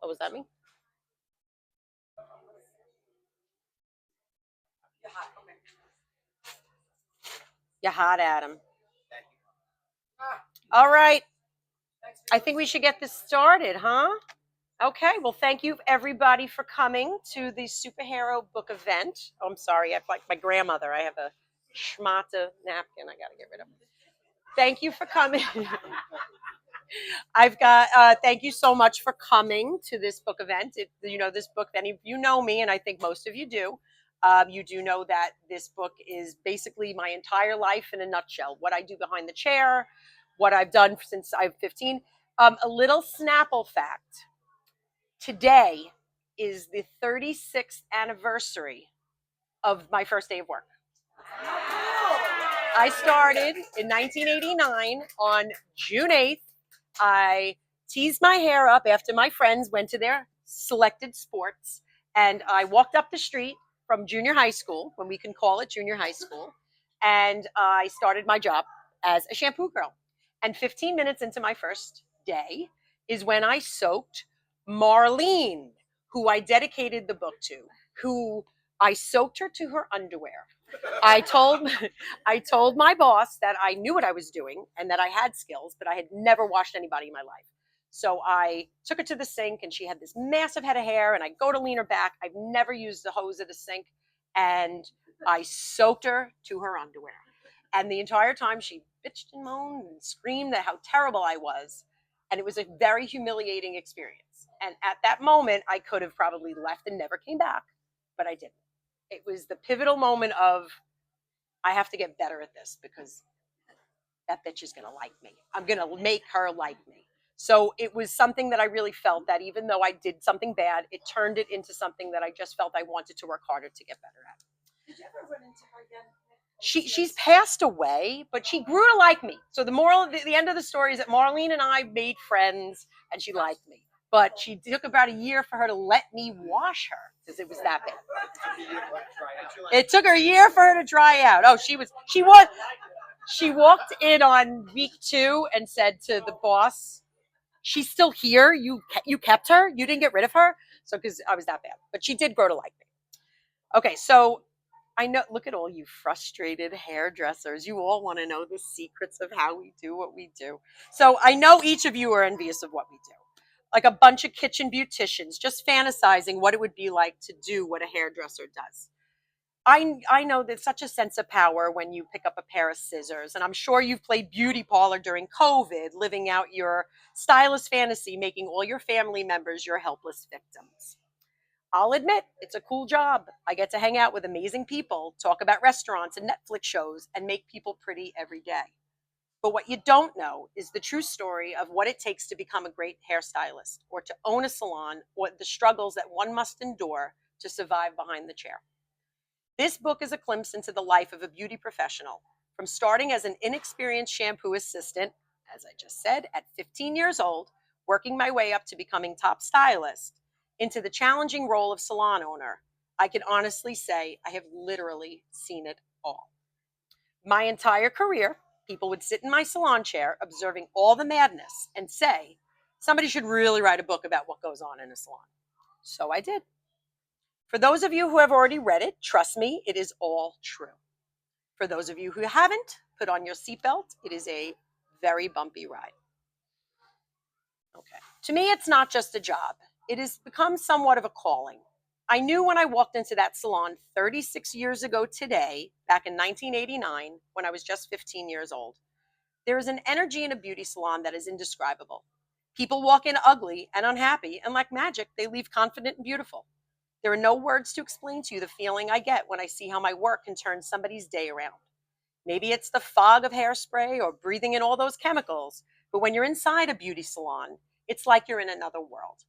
Oh, was that me? You're hot, Adam. All right. I think we should get this started, huh? Okay. Well, thank you everybody for coming to the SuperHairo book event. Oh, I'm sorry. I'm like my grandmother. I have a schmata napkin I got to get rid of. Thank you for coming. I've got, thank you so much for coming to this book event. This book, any of you know me, and I think most of you do. You do know that this book is basically my entire life in a nutshell. What I do behind the chair, what I've done since I'm 15. A little Snapple fact. Today is the 36th anniversary of my first day of work. I started in 1989 on June 8th. I teased my hair up after my friends went to their selected sports, and I walked up the street from junior high school, when we can call it junior high school, and I started my job as a shampoo girl. And 15 minutes into my first day is when I soaked Marlene, who I dedicated the book to, who I soaked her to her underwear. I told I told my boss that I knew what I was doing and that I had skills, but I had never washed anybody in my life. So I took her to the sink, and she had this massive head of hair, and I go to lean her back. I've never used the hose at the sink, and I soaked her to her underwear. And the entire time she bitched and moaned and screamed at how terrible I was. And it was a very humiliating experience. And at that moment, I could have probably left and never came back, but I didn't. It was the pivotal moment of, I have to get better at this because that bitch is going to like me. I'm going to make her like me. So it was something that I really felt that even though I did something bad, it turned it into something that I just felt I wanted to work harder to get better at. Did you ever run into her again? She's passed away, but she grew to like me. So the end of the story is that Marlene and I made friends, and she liked me. But she took about a year for her to let me wash her because it was that bad. It took her a year for her to dry out. Oh, she walked in on week 2 and said to the boss, "She's still here. You kept her. You didn't get rid of her." So because I was that bad, but she did grow to like me. Okay, so I know. Look at all you frustrated hairdressers. You all want to know the secrets of how we do what we do. So I know each of you are envious of what we do. Like a bunch of kitchen beauticians just fantasizing what it would be like to do what a hairdresser does. I know there's such a sense of power when you pick up a pair of scissors, and I'm sure you've played beauty parlor during COVID, living out your stylist fantasy, making all your family members your helpless victims. I'll admit, it's a cool job. I get to hang out with amazing people, talk about restaurants and Netflix shows, and make people pretty every day. But what you don't know is the true story of what it takes to become a great hairstylist, or to own a salon, or the struggles that one must endure to survive behind the chair. This book is a glimpse into the life of a beauty professional, from starting as an inexperienced shampoo assistant, as I just said, at 15 years old, working my way up to becoming top stylist, into the challenging role of salon owner. I can honestly say I have literally seen it all. My entire career, people would sit in my salon chair observing all the madness and say, somebody should really write a book about what goes on in a salon. So I did. For those of you who have already read it, trust me, it is all true. For those of you who haven't, put on your seatbelt. It is a very bumpy ride. Okay. To me, it's not just a job. It has become somewhat of a calling. I knew when I walked into that salon 36 years ago today, back in 1989, when I was just 15 years old. There is an energy in a beauty salon that is indescribable. People walk in ugly and unhappy, and like magic, they leave confident and beautiful. There are no words to explain to you the feeling I get when I see how my work can turn somebody's day around. Maybe it's the fog of hairspray or breathing in all those chemicals, but when you're inside a beauty salon, it's like you're in another world.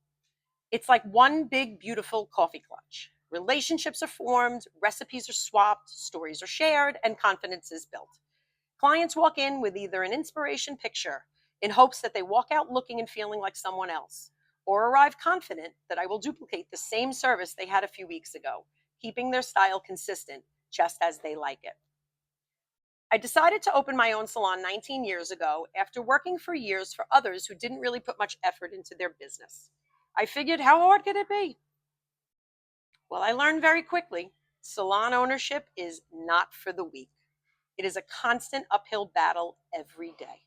It's like one big, beautiful coffee clutch. Relationships are formed, recipes are swapped, stories are shared, and confidence is built. Clients walk in with either an inspiration picture in hopes that they walk out looking and feeling like someone else, or arrive confident that I will duplicate the same service they had a few weeks ago, keeping their style consistent just as they like it. I decided to open my own salon 19 years ago after working for years for others who didn't really put much effort into their business. I figured, how hard could it be? Well, I learned very quickly, salon ownership is not for the weak. It is a constant uphill battle every day.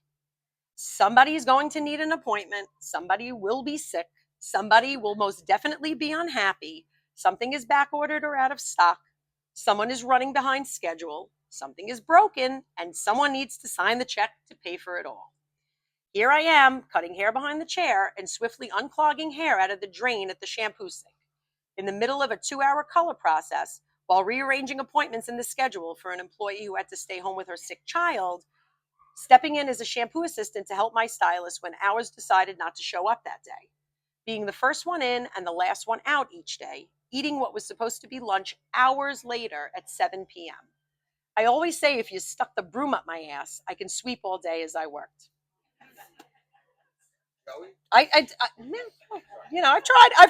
Somebody is going to need an appointment. Somebody will be sick. Somebody will most definitely be unhappy. Something is back ordered or out of stock. Someone is running behind schedule. Something is broken, and someone needs to sign the check to pay for it all. Here I am, cutting hair behind the chair and swiftly unclogging hair out of the drain at the shampoo sink, in the middle of a 2-hour color process, while rearranging appointments in the schedule for an employee who had to stay home with her sick child, stepping in as a shampoo assistant to help my stylist when ours decided not to show up that day, being the first one in and the last one out each day, eating what was supposed to be lunch hours later at 7 p.m. I always say, if you stuck the broom up my ass, I can sweep all day as I worked. I've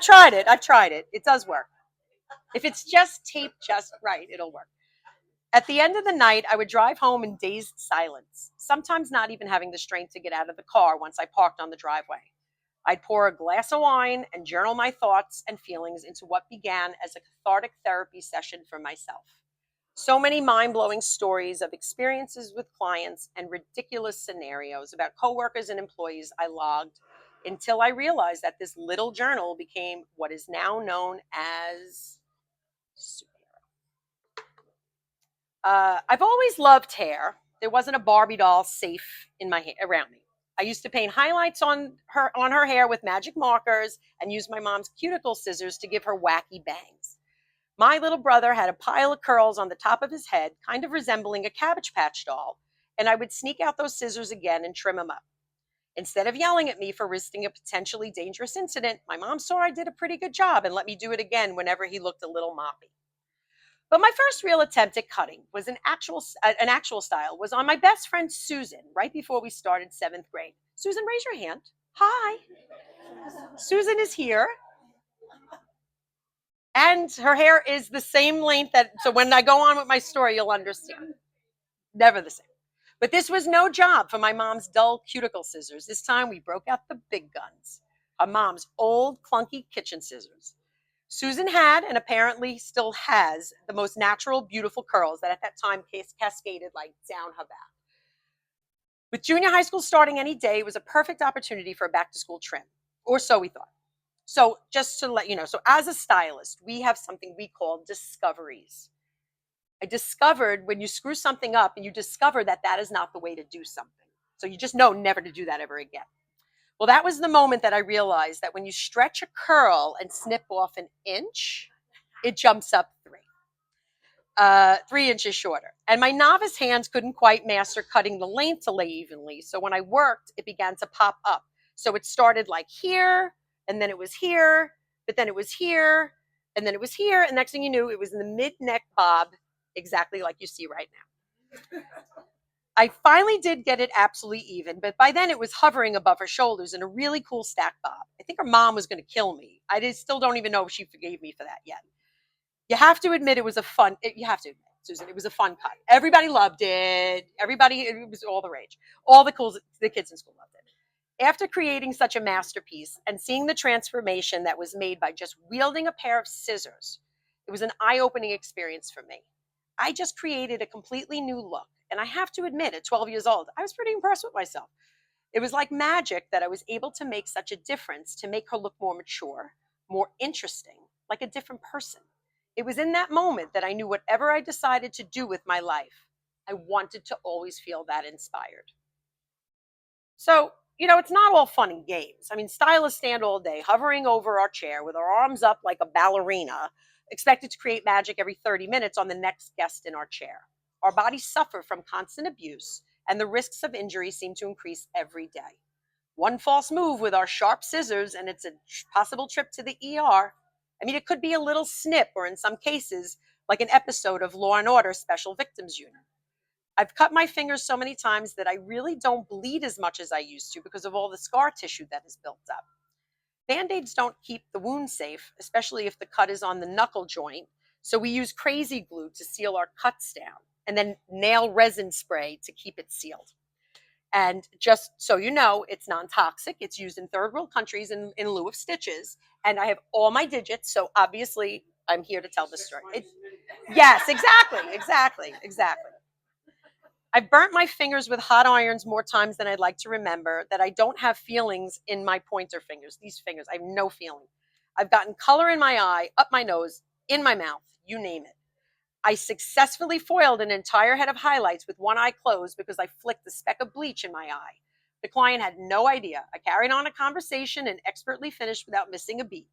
tried it. It does work. If it's just taped just right, it'll work. At the end of the night, I would drive home in dazed silence, sometimes not even having the strength to get out of the car once I parked on the driveway. I'd pour a glass of wine and journal my thoughts and feelings into what began as a cathartic therapy session for myself. So many mind-blowing stories of experiences with clients and ridiculous scenarios about coworkers and employees I logged until I realized that this little journal became what is now known as SuperHairo. I've always loved hair. There wasn't a Barbie doll safe in my around me. I used to paint highlights on her hair with magic markers and use my mom's cuticle scissors to give her wacky bangs. My little brother had a pile of curls on the top of his head, kind of resembling a Cabbage Patch doll, and I would sneak out those scissors again and trim him up. Instead of yelling at me for risking a potentially dangerous incident, my mom saw I did a pretty good job and let me do it again whenever he looked a little moppy. But my first real attempt at cutting was an actual style was on my best friend Susan right before we started 7th grade. Susan, raise your hand. Hi. Susan is here. And her hair is the same length so when I go on with my story, you'll understand. Never the same. But this was no job for my mom's dull cuticle scissors. This time we broke out the big guns. Our mom's old clunky kitchen scissors. Susan had, and apparently still has, the most natural, beautiful curls that at that time cascaded like down her back. With junior high school starting any day, it was a perfect opportunity for a back-to-school trim, or so we thought. So just to let you know, so as a stylist, we have something we call discoveries. I discovered when you screw something up and you discover that that is not the way to do something. So you just know never to do that ever again. Well, that was the moment that I realized that when you stretch a curl and snip off an inch, it jumps up 3 inches shorter. And my novice hands couldn't quite master cutting the length to lay evenly. So when I worked, it began to pop up. So it started like here, and then it was here, but then it was here, and then it was here. And next thing you knew, it was in the mid-neck bob, exactly like you see right now. I finally did get it absolutely even, but by then it was hovering above her shoulders in a really cool stack bob. I think her mom was going to kill me. Still don't even know if she forgave me for that yet. You have to admit it was a fun, you have to admit, Susan, it was a fun cut. Everybody loved it. It was all the rage. All the kids in school loved it. After creating such a masterpiece and seeing the transformation that was made by just wielding a pair of scissors, it was an eye-opening experience for me. I just created a completely new look. And I have to admit, at 12 years old, I was pretty impressed with myself. It was like magic that I was able to make such a difference, to make her look more mature, more interesting, like a different person. It was in that moment that I knew whatever I decided to do with my life, I wanted to always feel that inspired. So, it's not all fun and games. I mean, stylists stand all day hovering over our chair with our arms up like a ballerina, expected to create magic every 30 minutes on the next guest in our chair. Our bodies suffer from constant abuse, and the risks of injury seem to increase every day. One false move with our sharp scissors, and it's a possible trip to the ER. I mean, it could be a little snip, or in some cases, like an episode of Law and Order Special Victims Unit. I've cut my fingers so many times that I really don't bleed as much as I used to because of all the scar tissue that is built up. Band-Aids don't keep the wound safe, especially if the cut is on the knuckle joint, so we use crazy glue to seal our cuts down, and then nail resin spray to keep it sealed. And just so you know, it's non-toxic. It's used in third world countries in lieu of stitches. And I have all my digits, so obviously I'm here to tell this story. Yes, exactly. I've burnt my fingers with hot irons more times than I'd like to remember, that I don't have feelings in my pointer fingers. These fingers, I have no feeling. I've gotten color in my eye, up my nose, in my mouth, you name it. I successfully foiled an entire head of highlights with one eye closed because I flicked a speck of bleach in my eye. The client had no idea. I carried on a conversation and expertly finished without missing a beat.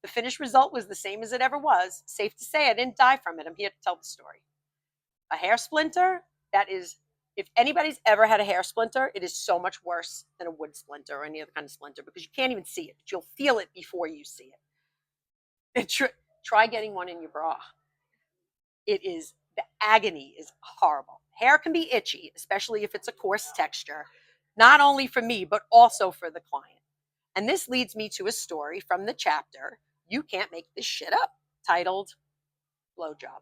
The finished result was the same as it ever was. Safe to say I didn't die from it. I'm here to tell the story. A hair splinter, that is, if anybody's ever had a hair splinter, it is so much worse than a wood splinter or any other kind of splinter because you can't even see it, but you'll feel it before you see it. Try getting one in your bra. It is, the agony is horrible. Hair can be itchy, especially if it's a coarse texture, not only for me, but also for the client. And this leads me to a story from the chapter, You Can't Make This Shit Up, titled Blowjob.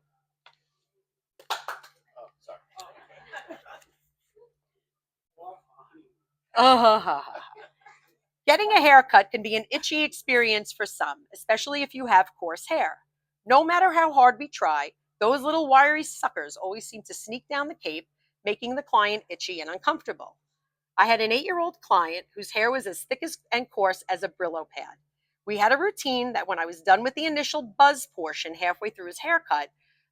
Getting a haircut can be an itchy experience for some, especially if you have coarse hair. No matter how hard we try, those little wiry suckers always seem to sneak down the cape, making the client itchy and uncomfortable. I had an 8-year-old client whose hair was as thick and coarse as a Brillo pad. We had a routine that when I was done with the initial buzz portion halfway through his haircut,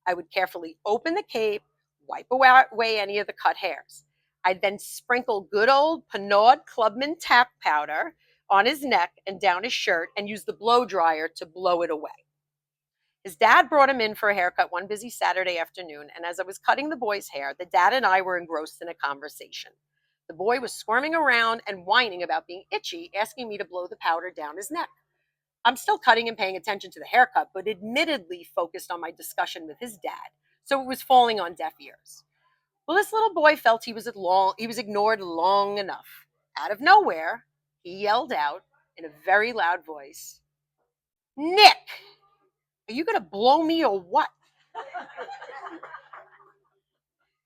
I would carefully open the cape, wipe away any of the cut hairs. I'd then sprinkle good old Pinaud Clubman talc powder on his neck and down his shirt and use the blow dryer to blow it away. His dad brought him in for a haircut one busy Saturday afternoon, and as I was cutting the boy's hair, the dad and I were engrossed in a conversation. The boy was squirming around and whining about being itchy, asking me to blow the powder down his neck. I'm still cutting and paying attention to the haircut, but admittedly focused on my discussion with his dad, so it was falling on deaf ears. Well, this little boy felt he was ignored long enough. Out of nowhere, he yelled out in a very loud voice, "Nick, are you going to blow me or what?"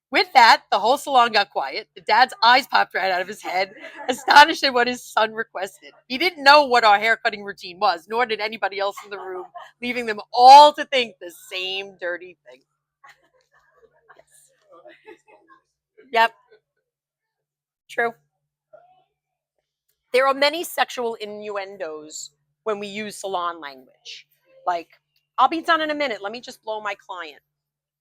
With that, the whole salon got quiet. The dad's eyes popped right out of his head, astonished at what his son requested. He didn't know what our haircutting routine was, nor did anybody else in the room, leaving them all to think the same dirty thing. Yep, true. There are many sexual innuendos when we use salon language. Like, I'll be done in a minute. Let me just blow my client.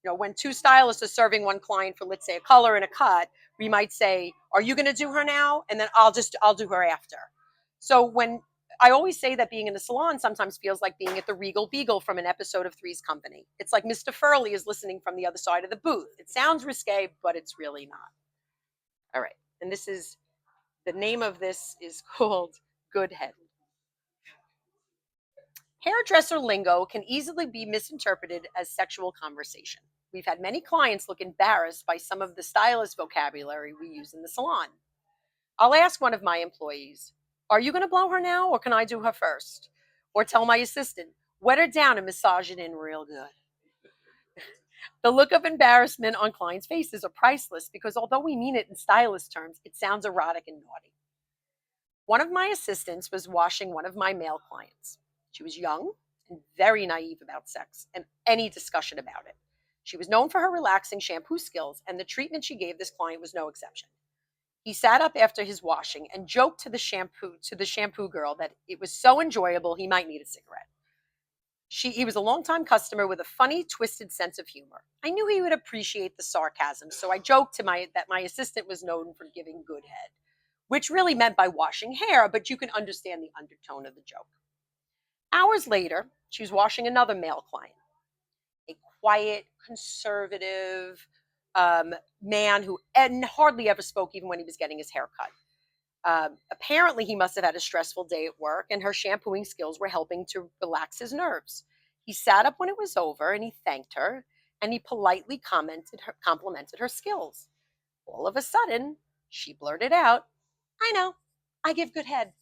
When two stylists are serving one client for, let's say, a color and a cut, we might say, "Are you going to do her now?" And then I'll do her after. So when I always say that being in a salon sometimes feels like being at the Regal Beagle from an episode of Three's Company. It's like Mr. Furley is listening from the other side of the booth. It sounds risque, but it's really not. All right. And the name of this is called Good Head. Hairdresser lingo can easily be misinterpreted as sexual conversation. We've had many clients look embarrassed by some of the stylist vocabulary we use in the salon. I'll ask one of my employees, "Are you going to blow her now, or can I do her first?" Or tell my assistant, "Wet her down and massage it in real good." The look of embarrassment on clients' faces are priceless because although we mean it in stylist terms, it sounds erotic and naughty. One of my assistants was washing one of my male clients. She was young and very naive about sex and any discussion about it. She was known for her relaxing shampoo skills, and the treatment she gave this client was no exception. He sat up after his washing and joked to the shampoo girl that it was so enjoyable he might need a cigarette. He was a longtime customer with a funny, twisted sense of humor. I knew he would appreciate the sarcasm, so I joked that my assistant was known for giving good head, which really meant by washing hair, but you can understand the undertone of the joke. Hours later, she was washing another male client, a quiet, conservative man who hardly ever spoke even when he was getting his hair cut. Apparently, he must have had a stressful day at work, and her shampooing skills were helping to relax his nerves. He sat up when it was over, and he thanked her, and he politely complimented her skills. All of a sudden, she blurted out, "I know, I give good head."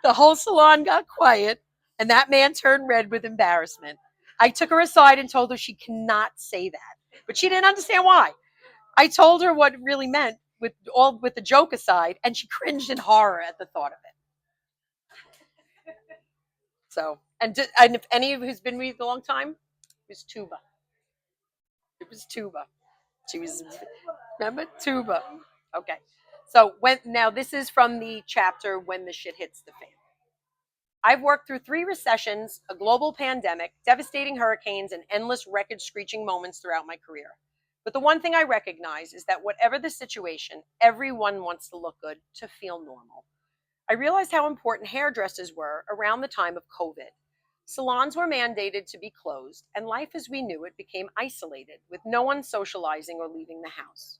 The whole salon got quiet, and that man turned red with embarrassment. I took her aside and told her she cannot say that, but she didn't understand why. I told her what it really meant with the joke aside, and she cringed in horror at the thought of it. So, and if any of who's been with me a long time, it was Tuba. It was Tuba. She was, remember Tuba. Okay. So now this is from the chapter When the Shit Hits the Fan. I've worked through 3 recessions, a global pandemic, devastating hurricanes, and endless record screeching moments throughout my career. But the one thing I recognize is that whatever the situation, everyone wants to look good, to feel normal. I realized how important hairdressers were around the time of COVID. Salons were mandated to be closed, and life as we knew it became isolated, with no one socializing or leaving the house.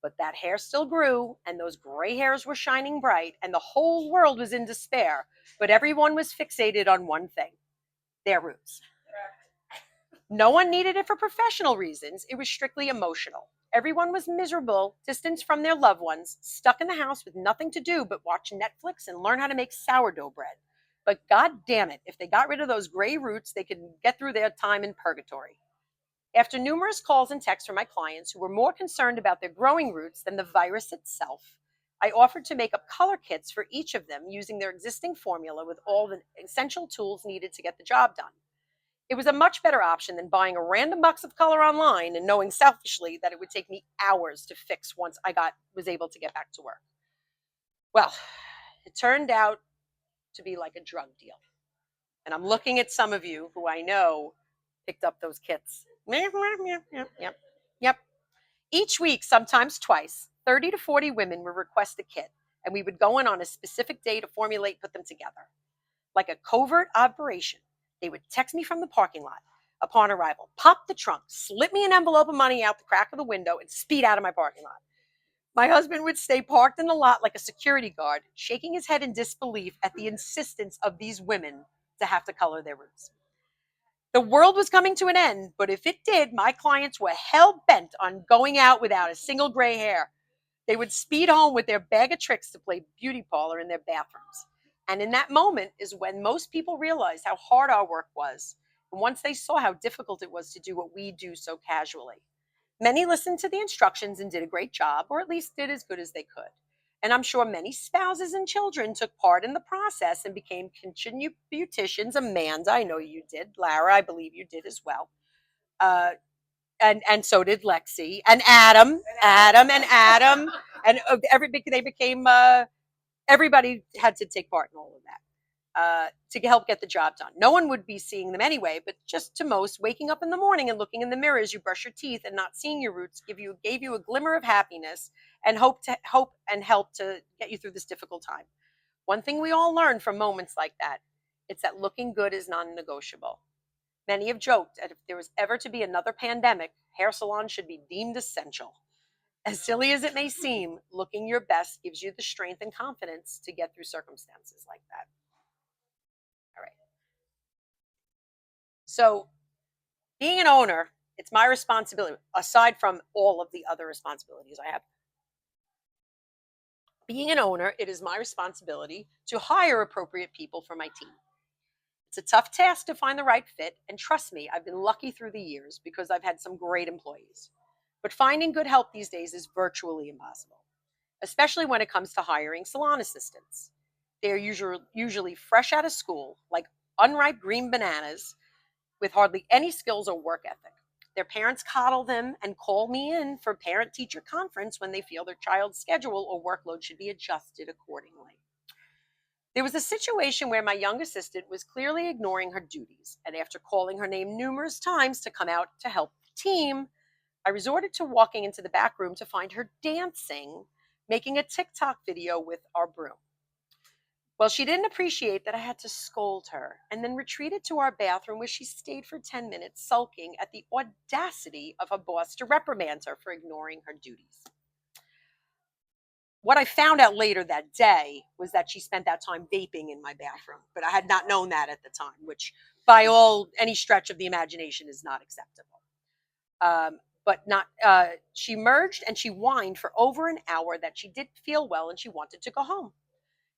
But that hair still grew, and those gray hairs were shining bright, and the whole world was in despair. But everyone was fixated on one thing: their roots. No one needed it for professional reasons. It was strictly emotional. Everyone was miserable, distanced from their loved ones, stuck in the house with nothing to do but watch Netflix and learn how to make sourdough bread. But god damn it, if they got rid of those gray roots, they could get through their time in purgatory. After numerous calls and texts from my clients who were more concerned about their growing roots than the virus itself, I offered to make up color kits for each of them using their existing formula with all the essential tools needed to get the job done. It was a much better option than buying a random box of color online and knowing selfishly that it would take me hours to fix once I was able to get back to work. Well, it turned out to be like a drug deal. And I'm looking at some of you who I know picked up those kits. Yep. Each week, sometimes twice, 30 to 40 women would request a kit, and we would go in on a specific day to put them together. Like a covert operation, they would text me from the parking lot upon arrival, pop the trunk, slip me an envelope of money out the crack of the window, and speed out of my parking lot. My husband would stay parked in the lot like a security guard, shaking his head in disbelief at the insistence of these women to have to color their roots. The world was coming to an end, but if it did, my clients were hell-bent on going out without a single gray hair. They would speed home with their bag of tricks to play beauty parlor in their bathrooms. And in that moment is when most people realized how hard our work was, and once they saw how difficult it was to do what we do so casually. Many listened to the instructions and did a great job, or at least did as good as they could. And I'm sure many spouses and children took part in the process and became continued beauticians. Amanda, I know you did. Lara, I believe you did as well. And so did Lexi and Adam, and they became. Everybody had to take part in all of that to help get the job done. No one would be seeing them anyway, but just to most, waking up in the morning and looking in the mirror as you brush your teeth and not seeing your roots gave you a glimmer of happiness and hope and help to get you through this difficult time. One thing we all learn from moments like that, it's that looking good is non-negotiable. Many have joked that if there was ever to be another pandemic, hair salons should be deemed essential. As silly as it may seem, looking your best gives you the strength and confidence to get through circumstances like that. All right. So, being an owner, it's my responsibility, aside from all of the other responsibilities I have. Being an owner, it is my responsibility to hire appropriate people for my team. It's a tough task to find the right fit, and trust me, I've been lucky through the years because I've had some great employees. But finding good help these days is virtually impossible, especially when it comes to hiring salon assistants. They're usually fresh out of school, like unripe green bananas, with hardly any skills or work ethic. Their parents coddle them and call me in for parent-teacher conference when they feel their child's schedule or workload should be adjusted accordingly. There was a situation where my young assistant was clearly ignoring her duties, and after calling her name numerous times to come out to help the team, I resorted to walking into the back room to find her dancing, making a TikTok video with our broom. Well, she didn't appreciate that I had to scold her and then retreated to our bathroom where she stayed for 10 minutes sulking at the audacity of her boss to reprimand her for ignoring her duties. What I found out later that day was that she spent that time vaping in my bathroom, but I had not known that at the time, which by any stretch of the imagination is not acceptable. She merged and she whined for over an hour that she didn't feel well and she wanted to go home.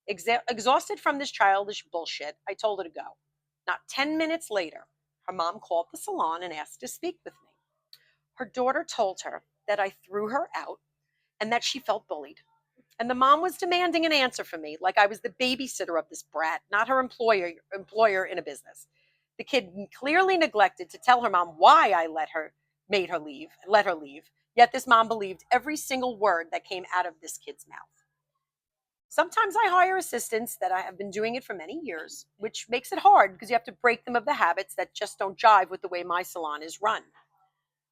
Exhausted from this childish bullshit, I told her to go. Not 10 minutes later, her mom called the salon and asked to speak with me. Her daughter told her that I threw her out and that she felt bullied. And the mom was demanding an answer from me, like I was the babysitter of this brat, not her employer in a business. The kid clearly neglected to tell her mom why I let her leave. Yet this mom believed every single word that came out of this kid's mouth. Sometimes I hire assistants that I have been doing it for many years, which makes it hard because you have to break them of the habits that just don't jive with the way my salon is run.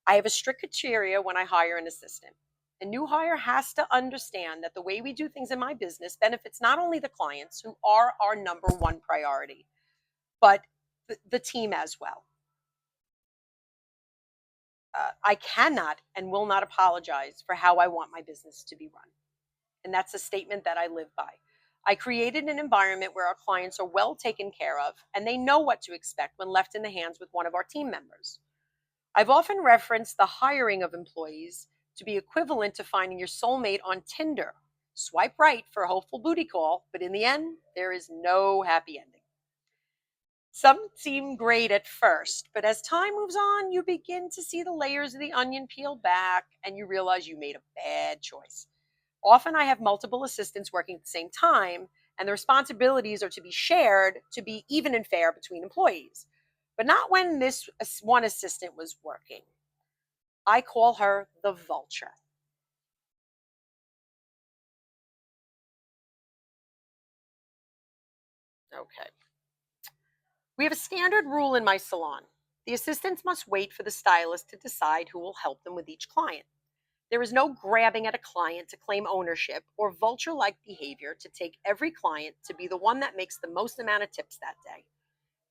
I have a strict criteria when I hire an assistant. A new hire has to understand that the way we do things in my business benefits not only the clients, who are our number one priority, but the team as well. I cannot and will not apologize for how I want my business to be run. And that's a statement that I live by. I created an environment where our clients are well taken care of and they know what to expect when left in the hands with one of our team members. I've often referenced the hiring of employees to be equivalent to finding your soulmate on Tinder. Swipe right for a hopeful booty call, but in the end, there is no happy ending. Some seem great at first, but as time moves on, you begin to see the layers of the onion peel back and you realize you made a bad choice. Often I have multiple assistants working at the same time, and the responsibilities are to be shared to be even and fair between employees. But not when this one assistant was working. I call her the vulture. Okay. We have a standard rule in my salon. The assistants must wait for the stylist to decide who will help them with each client. There is no grabbing at a client to claim ownership or vulture-like behavior to take every client to be the one that makes the most amount of tips that day.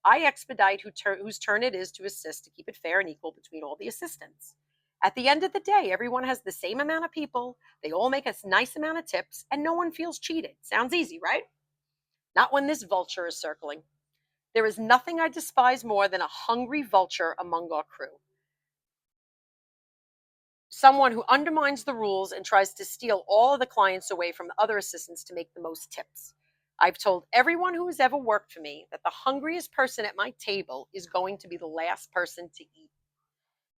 I expedite whose turn it is to assist to keep it fair and equal between all the assistants. At the end of the day, everyone has the same amount of people, they all make a nice amount of tips, and no one feels cheated. Sounds easy, right? Not when this vulture is circling. There is nothing I despise more than a hungry vulture among our crew. Someone who undermines the rules and tries to steal all of the clients away from the other assistants to make the most tips. I've told everyone who has ever worked for me that the hungriest person at my table is going to be the last person to eat.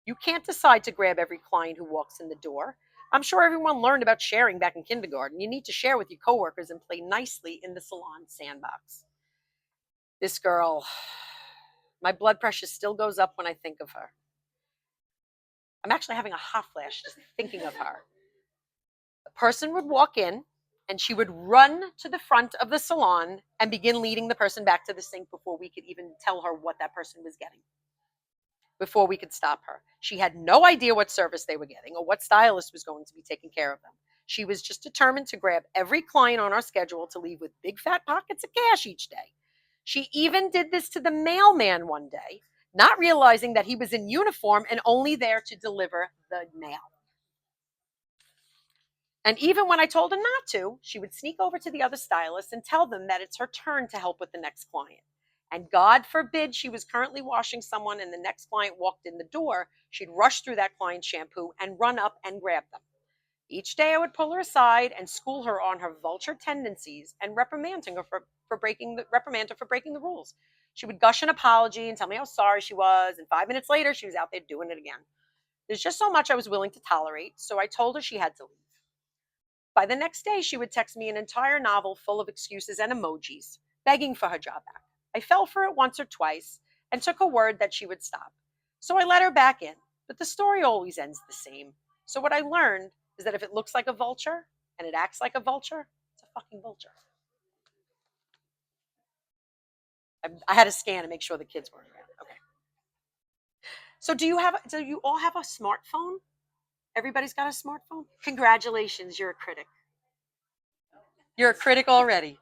You can't decide to grab every client who walks in the door. I'm sure everyone learned about sharing back in kindergarten. You need to share with your coworkers and play nicely in the salon sandbox. This girl, my blood pressure still goes up when I think of her. I'm actually having a hot flash just thinking of her. The person would walk in and she would run to the front of the salon and begin leading the person back to the sink before we could even tell her what that person was getting, before we could stop her. She had no idea what service they were getting or what stylist was going to be taking care of them. She was just determined to grab every client on our schedule to leave with big fat pockets of cash each day. She even did this to the mailman one day, not realizing that he was in uniform and only there to deliver the mail. And even when I told her not to, she would sneak over to the other stylists and tell them that it's her turn to help with the next client. And God forbid she was currently washing someone and the next client walked in the door, she'd rush through that client's shampoo and run up and grab them. Each day I would pull her aside and school her on her vulture tendencies and reprimand her for breaking the rules. She would gush an apology and tell me how sorry she was, and 5 minutes later she was out there doing it again. There's just so much I was willing to tolerate, so I told her she had to leave. By the next day, she would text me an entire novel full of excuses and emojis, begging for her job back. I fell for it once or twice and took her word that she would stop. So I let her back in, but the story always ends the same. So what I learned is that if it looks like a vulture and it acts like a vulture, it's a fucking vulture. I had to scan to make sure the kids weren't around. Okay. So do you all have a smartphone? Everybody's got a smartphone? Congratulations, you're a critic. You're a critic already.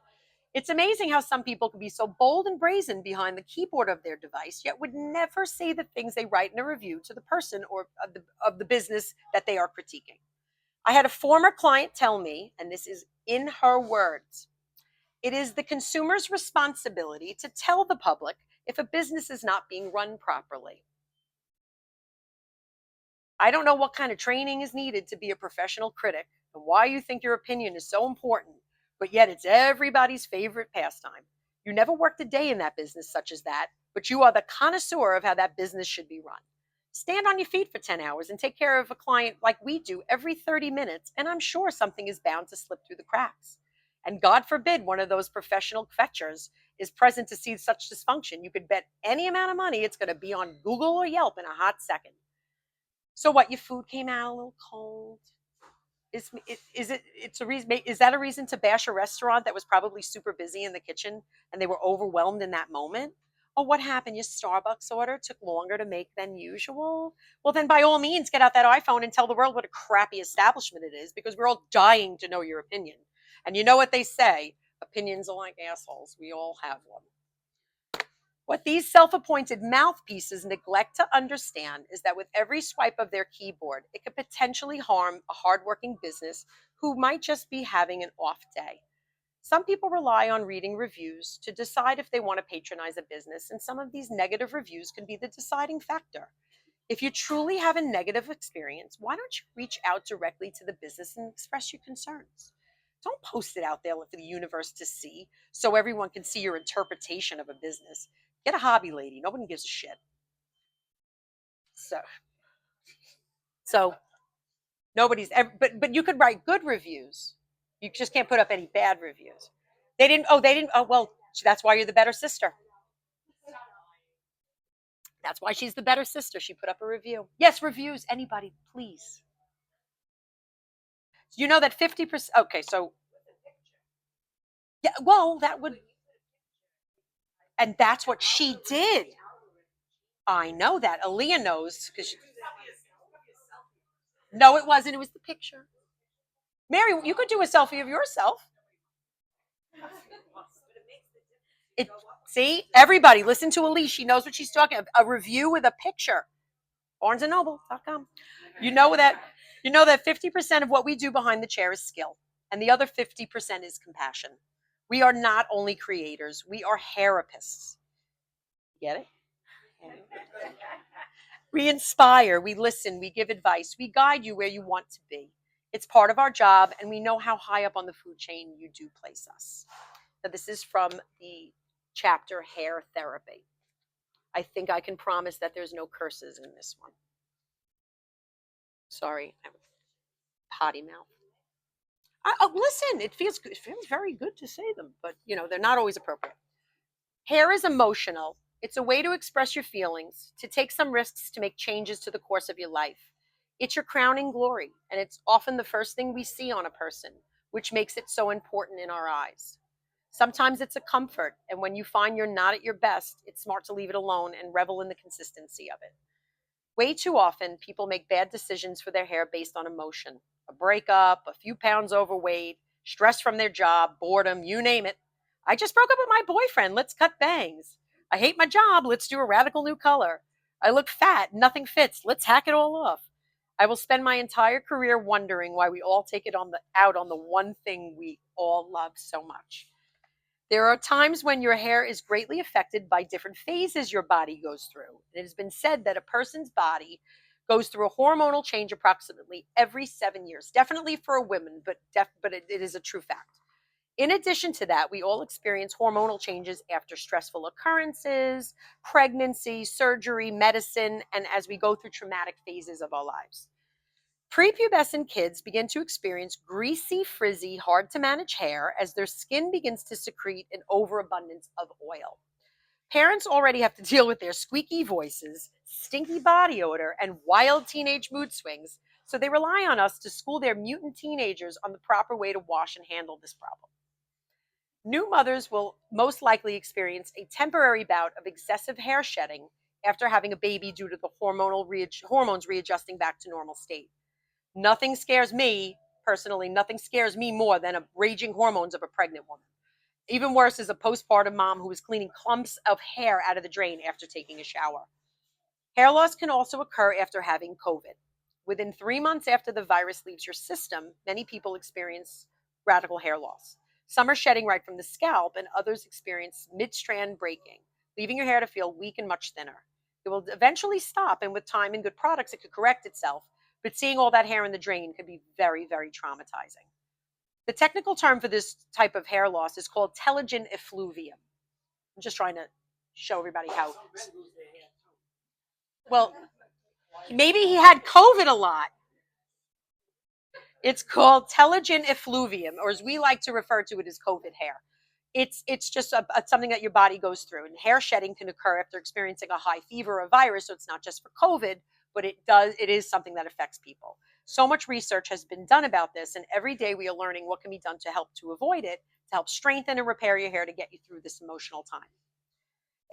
It's amazing how some people can be so bold and brazen behind the keyboard of their device, yet would never say the things they write in a review to the person or of the business that they are critiquing. I had a former client tell me, and this is in her words, it is the consumer's responsibility to tell the public if a business is not being run properly. I don't know what kind of training is needed to be a professional critic and why you think your opinion is so important, but yet it's everybody's favorite pastime. You never worked a day in that business such as that, but you are the connoisseur of how that business should be run. Stand on your feet for 10 hours and take care of a client like we do every 30 minutes, and I'm sure something is bound to slip through the cracks. And God forbid one of those professional fetchers is present to see such dysfunction. You could bet any amount of money it's going to be on Google or Yelp in a hot second. So what, your food came out a little cold? It's a reason, is that a reason to bash a restaurant that was probably super busy in the kitchen and they were overwhelmed in that moment? Oh, what happened? Your Starbucks order took longer to make than usual? Well, then by all means, get out that iPhone and tell the world what a crappy establishment it is, because we're all dying to know your opinion. And you know what they say, opinions are like assholes. We all have one. What these self-appointed mouthpieces neglect to understand is that with every swipe of their keyboard, it could potentially harm a hardworking business who might just be having an off day. Some people rely on reading reviews to decide if they want to patronize a business, and some of these negative reviews can be the deciding factor. If you truly have a negative experience, why don't you reach out directly to the business and express your concerns? Don't post it out there for the universe to see so everyone can see your interpretation of a business. Get a hobby, lady. Nobody gives a shit. So nobody's ever, but you could write good reviews. You just can't put up any bad reviews. They didn't. Oh, well, that's why you're the better sister. That's why she's the better sister. She put up a review. Yes, reviews. Anybody, please. You know that 50%. Okay, so yeah, well, that would, and that's what she did. I know that. Aaliyah knows because. No, it wasn't. It was the picture. Mary, you could do a selfie of yourself. It, see, everybody, listen to Elise. She knows what she's talking about. A review with a picture. BarnesandNoble.com. You know that. You know that 50% of what we do behind the chair is skill, and the other 50% is compassion. We are not only creators; we are therapists. Get it? We inspire, we listen, we give advice, we guide you where you want to be. It's part of our job, and we know how high up on the food chain you do place us. Now, this is from the chapter Hair Therapy. I think I can promise that there's no curses in this one. Sorry, I have a potty mouth. Listen, it feels good. It feels very good to say them, but they're not always appropriate. Hair is emotional. It's a way to express your feelings, to take some risks, to make changes to the course of your life. It's your crowning glory, and it's often the first thing we see on a person, which makes it so important in our eyes. Sometimes it's a comfort, and when you find you're not at your best, it's smart to leave it alone and revel in the consistency of it. Way too often, people make bad decisions for their hair based on emotion. A breakup, a few pounds overweight, stress from their job, boredom, you name it. I just broke up with my boyfriend. Let's cut bangs. I hate my job. Let's do a radical new color. I look fat. Nothing fits. Let's hack it all off. I will spend my entire career wondering why we all take it out on the one thing we all love so much. There are times when your hair is greatly affected by different phases your body goes through. It has been said that a person's body goes through a hormonal change approximately every 7 years. Definitely for a woman, but it is a true fact. In addition to that, we all experience hormonal changes after stressful occurrences, pregnancy, surgery, medicine, and as we go through traumatic phases of our lives. Prepubescent kids begin to experience greasy, frizzy, hard to manage hair as their skin begins to secrete an overabundance of oil. Parents already have to deal with their squeaky voices, stinky body odor, and wild teenage mood swings, so they rely on us to school their mutant teenagers on the proper way to wash and handle this problem. New mothers will most likely experience a temporary bout of excessive hair shedding after having a baby due to the hormones readjusting back to normal state. Nothing scares me, personally, nothing scares me more than raging hormones of a pregnant woman. Even worse is a postpartum mom who is cleaning clumps of hair out of the drain after taking a shower. Hair loss can also occur after having COVID. Within 3 months after the virus leaves your system, many people experience radical hair loss. Some are shedding right from the scalp, and others experience mid-strand breaking, leaving your hair to feel weak and much thinner. It will eventually stop, and with time and good products, it could correct itself. But seeing all that hair in the drain could be very, very traumatizing. The technical term for this type of hair loss is called telogen effluvium. I'm just trying to show everybody how. Well, Maybe he had COVID a lot. It's called telogen effluvium, or as we like to refer to it as COVID hair. It's just something that your body goes through, and hair shedding can occur after experiencing a high fever or a virus. So it's not just for COVID, but it is something that affects people. So much research has been done about this, and every day we are learning what can be done to help to avoid it, to help strengthen and repair your hair to get you through this emotional time.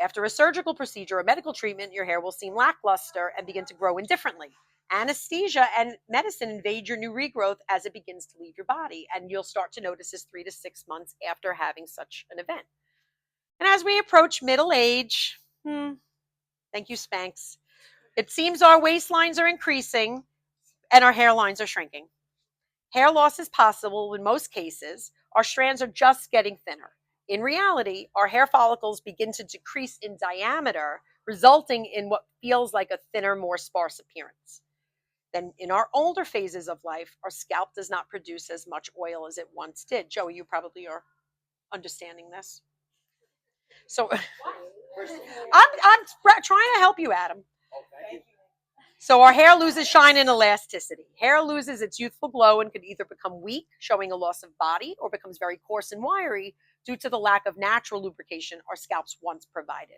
After a surgical procedure or medical treatment, your hair will seem lackluster and begin to grow indifferently. Anesthesia and medicine invade your new regrowth as it begins to leave your body, and you'll start to notice this 3 to 6 months after having such an event. And as we approach middle age, thank you, Spanx, it seems our waistlines are increasing and our hairlines are shrinking. Hair loss is possible in most cases. Our strands are just getting thinner. In reality, our hair follicles begin to decrease in diameter, resulting in what feels like a thinner, more sparse appearance. Then in our older phases of life, our scalp does not produce as much oil as it once did. Joey, you probably are understanding this. So I'm trying to help you, Adam. So our hair loses shine and elasticity. Hair loses its youthful glow and could either become weak, showing a loss of body, or becomes very coarse and wiry due to the lack of natural lubrication our scalps once provided.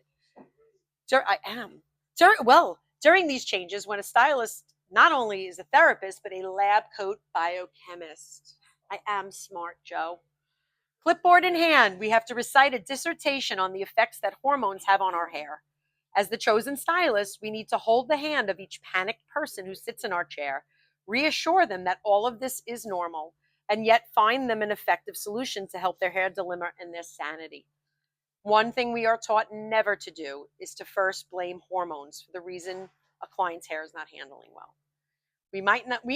During these changes, when a stylist not only is a therapist, but a lab coat biochemist. I am smart, Joe. Clipboard in hand, we have to recite a dissertation on the effects that hormones have on our hair. As the chosen stylist, we need to hold the hand of each panicked person who sits in our chair, reassure them that all of this is normal, and yet find them an effective solution to help their hair dilemma and their sanity. One thing we are taught never to do is to first blame hormones for the reason a client's hair is not handling well. We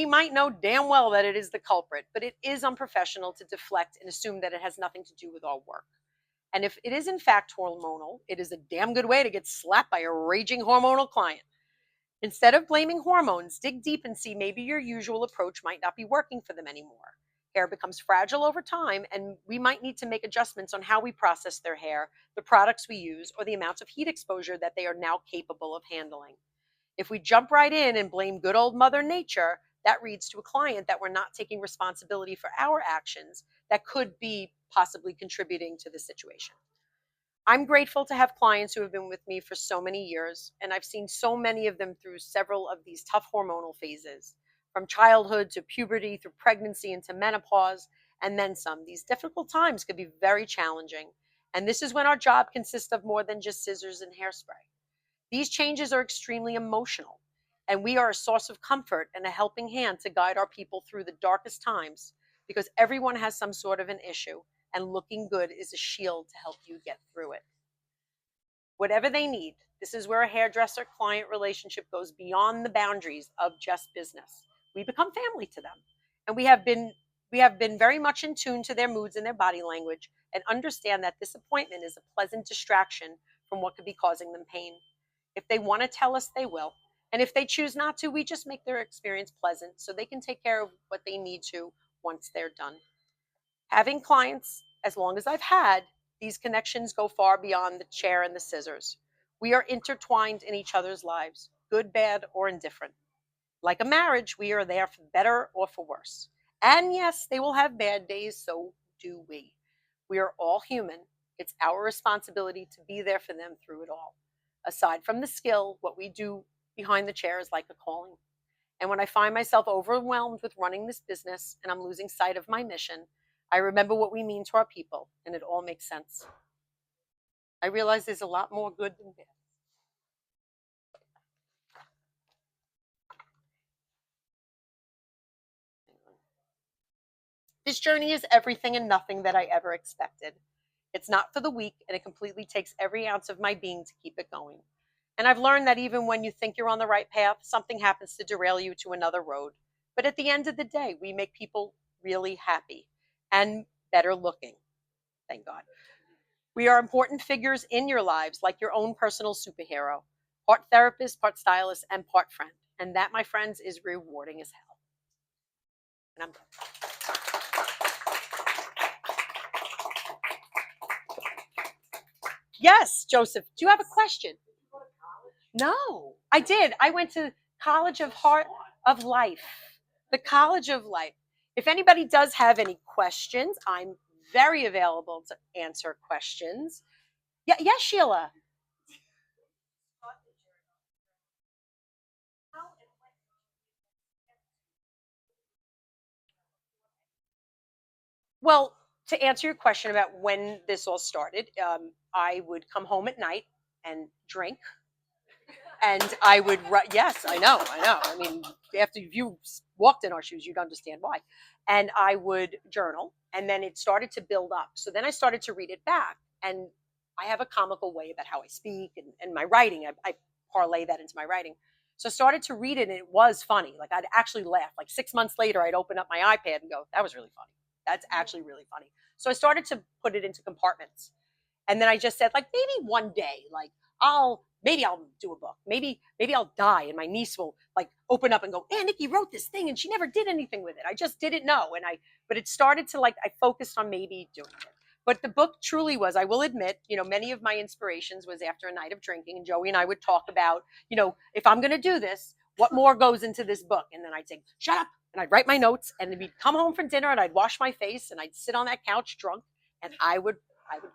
might know damn well that it is the culprit, but it is unprofessional to deflect and assume that it has nothing to do with our work. And if it is in fact hormonal, it is a damn good way to get slapped by a raging hormonal client. Instead of blaming hormones, dig deep and see maybe your usual approach might not be working for them anymore. Hair becomes fragile over time, and we might need to make adjustments on how we process their hair, the products we use, or the amounts of heat exposure that they are now capable of handling. If we jump right in and blame good old Mother Nature, that reads to a client that we're not taking responsibility for our actions that could be possibly contributing to the situation. I'm grateful to have clients who have been with me for so many years, and I've seen so many of them through several of these tough hormonal phases, from childhood to puberty, through pregnancy into menopause, and then some. These difficult times could be very challenging, and this is when our job consists of more than just scissors and hairspray. These changes are extremely emotional, and we are a source of comfort and a helping hand to guide our people through the darkest times, because everyone has some sort of an issue, and looking good is a shield to help you get through it. Whatever they need, this is where a hairdresser-client relationship goes beyond the boundaries of just business. We become family to them, and we have been very much in tune to their moods and their body language, and understand that this appointment is a pleasant distraction from what could be causing them pain. If they want to tell us, they will. And if they choose not to, we just make their experience pleasant so they can take care of what they need to once they're done. Having clients, as long as I've had, these connections go far beyond the chair and the scissors. We are intertwined in each other's lives, good, bad, or indifferent. Like a marriage, we are there for better or for worse. And yes, they will have bad days, so do we. We are all human. It's our responsibility to be there for them through it all. Aside from the skill, what we do behind the chair is like a calling. And when I find myself overwhelmed with running this business and I'm losing sight of my mission, I remember what we mean to our people, and it all makes sense. I realize there's a lot more good than bad. This journey is everything and nothing that I ever expected. It's not for the weak, and it completely takes every ounce of my being to keep it going. And I've learned that even when you think you're on the right path, something happens to derail you to another road. But at the end of the day, we make people really happy and better looking. Thank God. We are important figures in your lives, like your own personal superhero, part therapist, part stylist, and part friend. And that, my friends, is rewarding as hell. And I'm done. Yes, Joseph, do you have a question? No, I did. I went to College of Heart of Life. The College of Life. If anybody does have any questions, I'm very available to answer questions. Yeah, yes, Sheila. Well, to answer your question about when this all started, I would come home at night and drink, and I would write. Yes, I know, I know. I mean, after you walked in our shoes, you'd understand why. And I would journal, and then it started to build up. So then I started to read it back, and I have a comical way about how I speak and my writing. I parlay that into my writing. So I started to read it, and it was funny. Like I'd actually laugh. Like 6 months later, I'd open up my iPad and go, "That was really funny. That's actually really funny." So I started to put it into compartments. And then I just said, like, maybe one day, like, maybe I'll do a book. Maybe I'll die and my niece will like open up and go, "Hey, Nikki wrote this thing and she never did anything with it. I just didn't know." But it started to like, I focused on maybe doing it. But the book truly was, I will admit, many of my inspirations was after a night of drinking, and Joey and I would talk about, if I'm going to do this, what more goes into this book? And then I'd say, "Shut up." And I'd write my notes, and then we'd come home from dinner and I'd wash my face and I'd sit on that couch drunk, and I would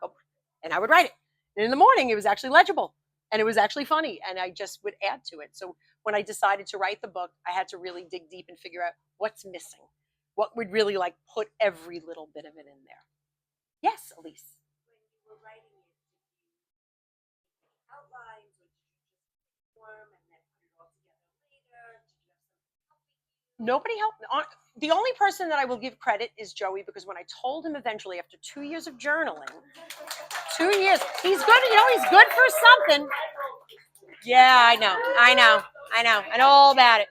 go and I would write it. And in the morning, it was actually legible and it was actually funny. And I just would add to it. So when I decided to write the book, I had to really dig deep and figure out what's missing, what would really like put every little bit of it in there. Yes, Elise. When you were writing it, outlines or did you just form and then put it all together later? Did you have something helping you? Nobody helped me. The only person that I will give credit is Joey, because when I told him eventually after 2 years of journaling, 2 years, he's good, he's good for something. Yeah, I know all about it.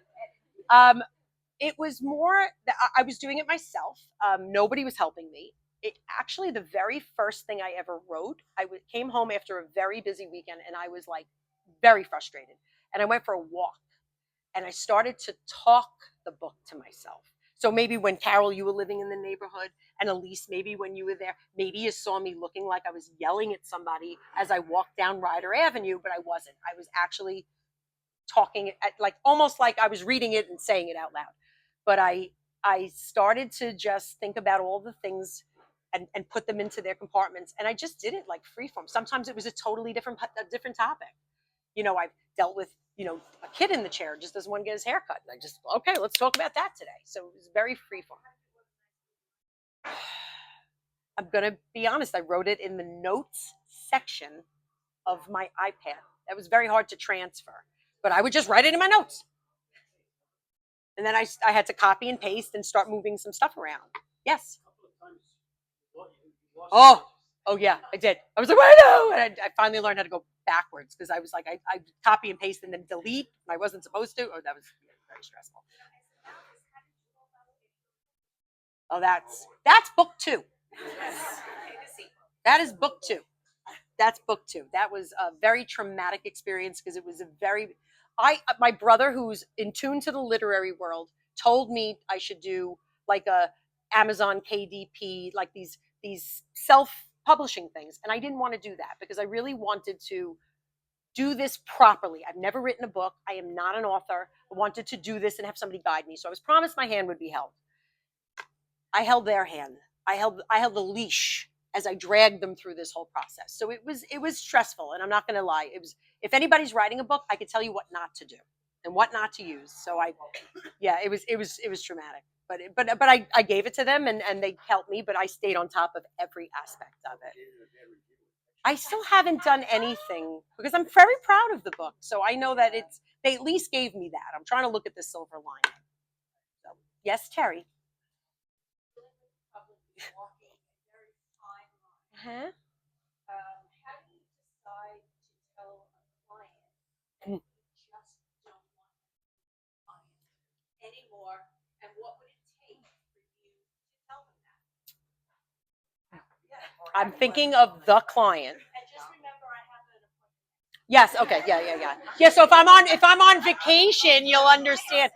It was more that I was doing it myself. Nobody was helping me. It actually, the very first thing I ever wrote, came home after a very busy weekend and I was like very frustrated. And I went for a walk and I started to talk the book to myself. So maybe when Carol, you were living in the neighborhood, and Elise, maybe when you were there, maybe you saw me looking like I was yelling at somebody as I walked down Ryder Avenue, but I wasn't. I was actually talking like almost like I was reading it and saying it out loud. But I started to just think about all the things and put them into their compartments, and I just did it like freeform. Sometimes it was a totally different topic. I've dealt with a kid in the chair just doesn't want to get his hair cut, and I just, okay, let's talk about that today. So it was very freeform. I'm gonna be honest, I wrote it in the notes section of my iPad. That was very hard to transfer, but I would just write it in my notes. And then I had to copy and paste and start moving some stuff around. Yes. Oh yeah, I did. I was like, "Why no?" And I finally learned how to go backwards, because I was like, I copy and paste and then delete. And I wasn't supposed to. Oh, that was very stressful. Oh, that's book 2. That is book 2. That's book 2. That was a very traumatic experience, because it was my brother, who's in tune to the literary world, told me I should do like a Amazon KDP, like these self-publishing things. And I didn't want to do that, because I really wanted to do this properly. I've never written a book. I am not an author. I wanted to do this and have somebody guide me. So I was promised my hand would be held. I held their hand. I held the leash as I dragged them through this whole process. So it was stressful, and I'm not going to lie. It was, if anybody's writing a book, I could tell you what not to do and what not to use. So it was traumatic. But I gave it to them, and they helped me, but I stayed on top of every aspect of it. I still haven't done anything, because I'm very proud of the book. So I know that they at least gave me that. I'm trying to look at the silver lining. So yes, Terry. Uh-huh. How do you decide to tell a client that you just don't want a client anymore? And what would it take for you to tell them that? I'm thinking of the client. And just remember, I have an appointment. Yes. Okay. Yeah. So if I'm on vacation, you'll understand.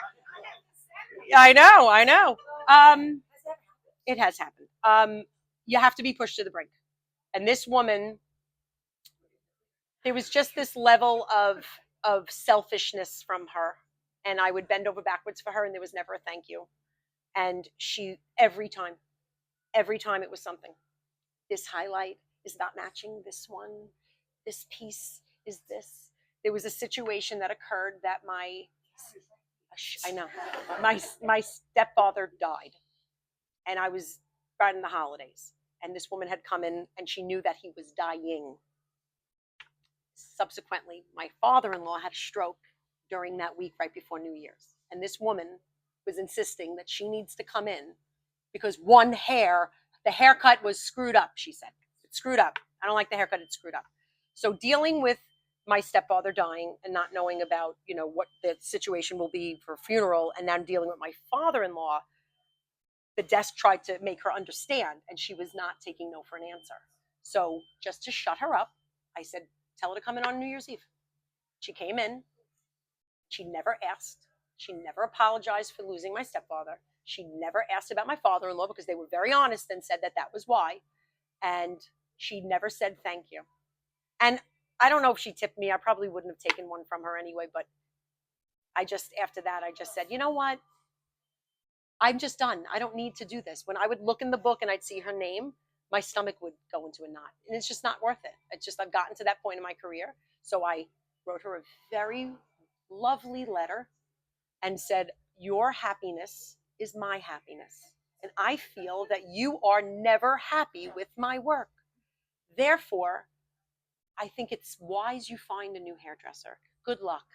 I know. It has happened. You have to be pushed to the brink. And this woman, there was just this level of selfishness from her. And I would bend over backwards for her, and there was never a thank you. And she, every time it was something. This highlight is not matching this one. This piece is this. There was a situation that occurred that I know, my stepfather died, and I was right in the holidays, and this woman had come in, and she knew that he was dying. Subsequently, my father-in-law had a stroke during that week right before New Year's, and this woman was insisting that she needs to come in because the haircut was screwed up, she said. It's screwed up. I don't like the haircut, it's screwed up. So dealing with my stepfather dying and not knowing about, what the situation will be for a funeral, and then dealing with my father-in-law, the desk tried to make her understand, and she was not taking no for an answer. So just to shut her up, I said, tell her to come in on New Year's Eve. She came in. She never asked. She never apologized for losing my stepfather. She never asked about my father-in-law because they were very honest and said that was why. And she never said thank you. And I don't know if she tipped me. I probably wouldn't have taken one from her anyway. But after that, I just said, you know what? I'm just done. I don't need to do this. When I would look in the book and I'd see her name, my stomach would go into a knot. And it's just not worth it. I've gotten to that point in my career. So I wrote her a very lovely letter and said, your happiness is my happiness. And I feel that you are never happy with my work. Therefore, I think it's wise you find a new hairdresser. Good luck.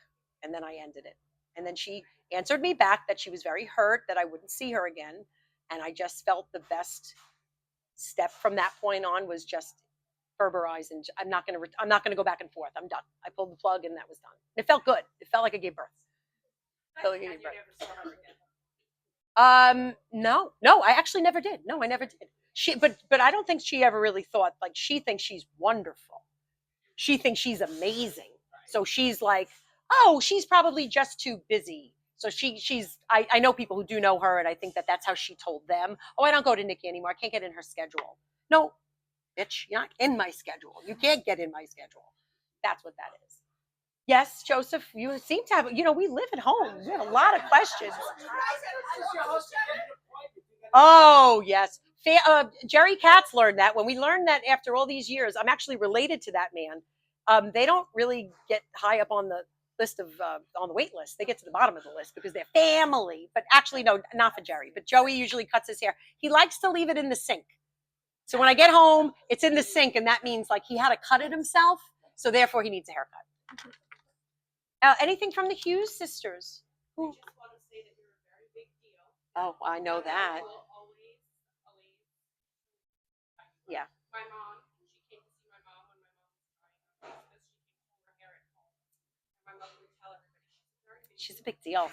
And then I ended it. And then she answered me back that she was very hurt that I wouldn't see her again. And I just felt the best step from that point on was just verbalize, and I'm not going to go back and forth. I'm done. I pulled the plug and that was done. And it felt good. It felt like I gave birth. No, I actually never did. No, I never did. But I don't think she ever really thought, like, she thinks she's wonderful. She thinks she's amazing. So she's like, oh, she's probably just too busy. So I know people who do know her, and I think that's how she told them. Oh, I don't go to Nikki anymore. I can't get in her schedule. No, bitch, you're not in my schedule. You can't get in my schedule. That's what that is. Yes, Joseph, you seem to have, we live at home. We have a lot of questions. Oh, yes. Jerry Katz learned that. When we learned that after all these years, I'm actually related to that man. They don't really get high up on the list on the wait list. They get to the bottom of the list because they're family. But actually, no, not for Jerry. But Joey usually cuts his hair. He likes to leave it in the sink. So when I get home, it's in the sink, and that means like he had to cut it himself. So therefore, he needs a haircut. Anything from the Hughes sisters? I just want to say that you're a very big deal. Oh, I know that. Always. Yeah. My mom, she came to see my mom when my mom was trying because she came to her hair at home. And my mother would tell everybody she's a big deal.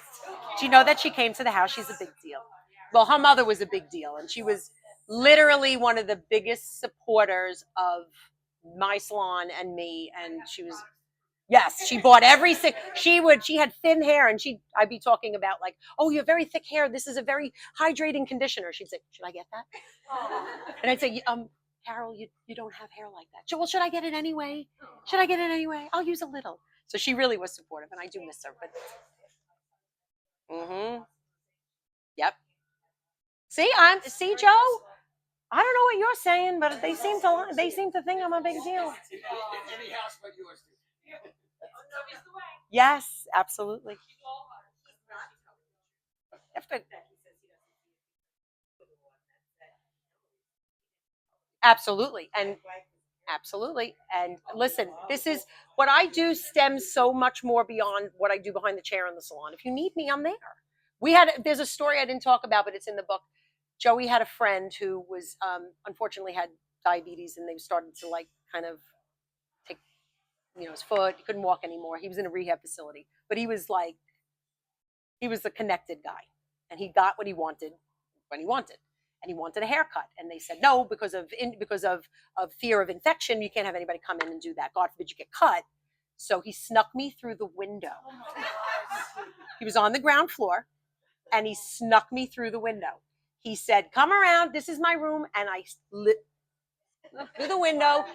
Do you know that she came to the house? She's a big deal. Well, her mother was a big deal, and she was literally one of the biggest supporters of my salon and me. And she was, yes, she bought she had thin hair, and I'd be talking about like, oh, you have very thick hair. This is a very hydrating conditioner. She'd say, should I get that? And I'd say, Carol, you don't have hair like that. Well, should I get it anyway? I'll use a little. So she really was supportive, and I do miss her. But yep. See, Joe. I don't know what you're saying, but they seem to think I'm a big deal. Yes, absolutely. Absolutely. And listen, this is what I do stems so much more beyond what I do behind the chair in the salon. If you need me, I'm there. There's a story I didn't talk about, but it's in the book. Joey had a friend who was unfortunately had diabetes, and they started to like kind of take his foot. He couldn't walk anymore. He was in a rehab facility, but he was the connected guy, and he got what he wanted when he wanted. And he wanted a haircut, and they said no because of fear of infection. You can't have anybody come in and do that. God forbid you get cut. So he snuck me through the window. He was on the ground floor, and he snuck me through the window. He said, "Come around. This is my room." And I lit through the window.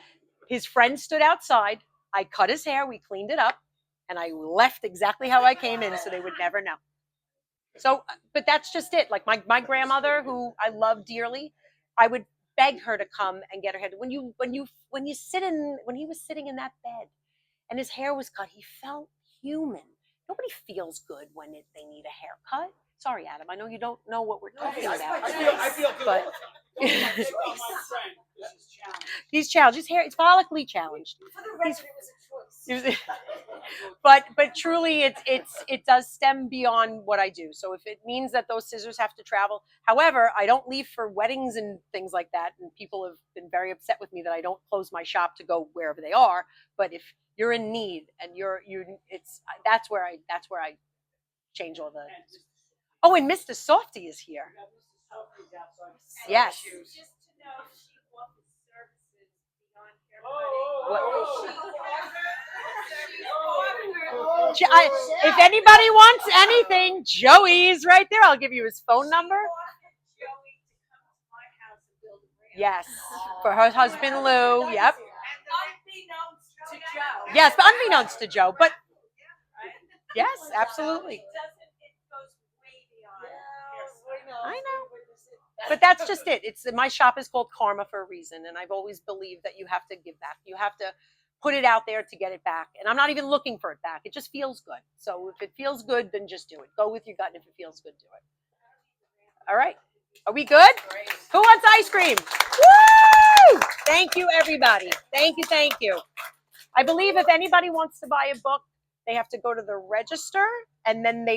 His friend stood outside. I cut his hair. We cleaned it up, and I left exactly how I came in, so they would never know. So, but that's just it. Like my grandmother, who I love dearly, I would beg her to come and get her hair. When he was sitting in that bed and his hair was cut, he felt human. Nobody feels good when they need a haircut. Sorry, Adam. I know you don't know what we're talking about. I feel good. But My friend is challenged. he's challenged. His hair is follically challenged. For the record, it was a choice. But truly, it does stem beyond what I do. So if it means that those scissors have to travel, however, I don't leave for weddings and things like that. And people have been very upset with me that I don't close my shop to go wherever they are. But if you're in need and that's where I change all the. Oh, and Mr. Softy is here. Yes. Just to know, she offers services beyond hair cutting. If anybody wants anything, Joey's right there. I'll give you his phone number. Yes, for her husband Lou. Yep. Unbeknownst to Joe. Yes, but unbeknownst to Joe. But yes, absolutely. It goes way beyond. I know. But that's just it. My shop is called Karma for a reason, and I've always believed that you have to give back. You have to put it out there to get it back. And I'm not even looking for it back. It just feels good. So if it feels good, then just do it. Go with your gut, and if it feels good, do it. All right. Are we good? Who wants ice cream? Woo! Thank you, everybody. Thank you, thank you. I believe if anybody wants to buy a book, they have to go to the register, and then they